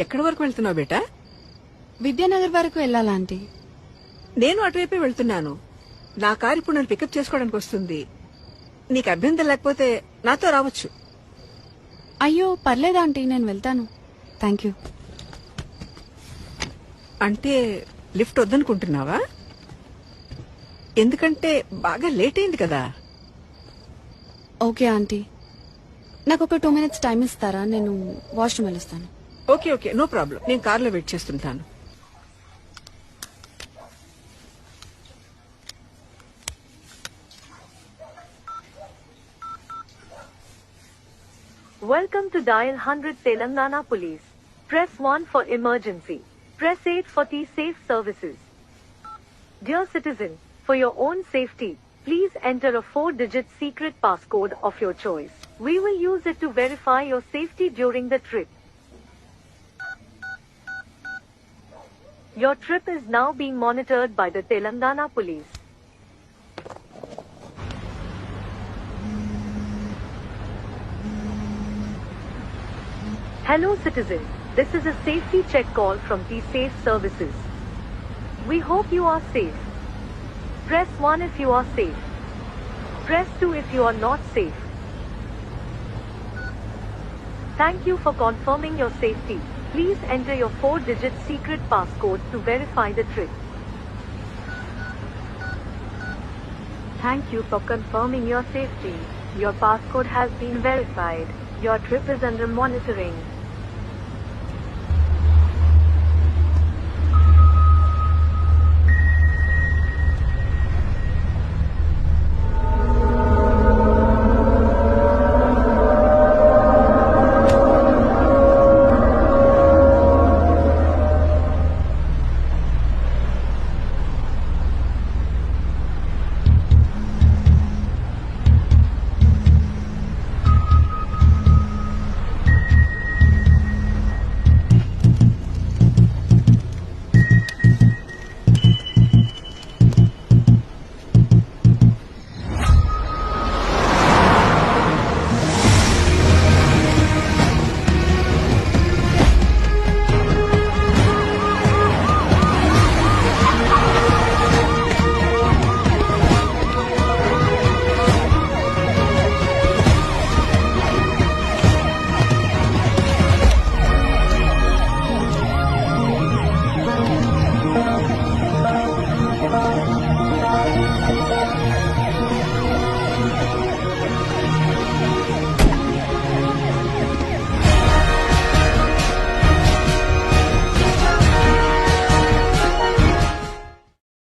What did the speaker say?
ఎక్కడి వరకు వెళ్తున్నావు బేటా? విద్యానగర్ వరకు వెళ్ళాలా ఆంటీ? నేను అటువైపే వెళ్తున్నాను. నా కారు ఇప్పుడు నన్ను పికప్ చేసుకోవడానికి వస్తుంది. నీకు అభ్యంతరం లేకపోతే నాతో రావచ్చు. అయ్యో పర్లేదు ఆంటీ, నేను వెళ్తాను. Thank you. అంటే లిఫ్ట్ వద్దనుకుంటున్నావా? ఎందుకంటే బాగా లేట్ అయింది కదా. ఓకే ఆంటీ, నాకు ఒక 2 minutes టైం ఇస్తారా? నేను వాష్రూమ్ వెళ్ళొస్తాను. Okay okay, no problem. నేను కార్లో వెయిట్ చేస్తుంటాను. Welcome to Dial 100 Telangana Police. Press 1 for emergency. Press 8 for T-Safe services. Dear citizen, for your own safety, please enter a 4-digit secret passcode of your choice. We will use it to verify your safety during the trip. Your trip is now being monitored by the Telangana Police. Hello citizen, this is a safety check call from T-Safe services. We hope you are safe. Press 1 if you are safe. Press 2 if you are not safe. Thank you for confirming your safety. Please enter your 4-digit secret passcode to verify the trip. Thank you for confirming your safety. Your passcode has been verified. Your trip is under monitoring.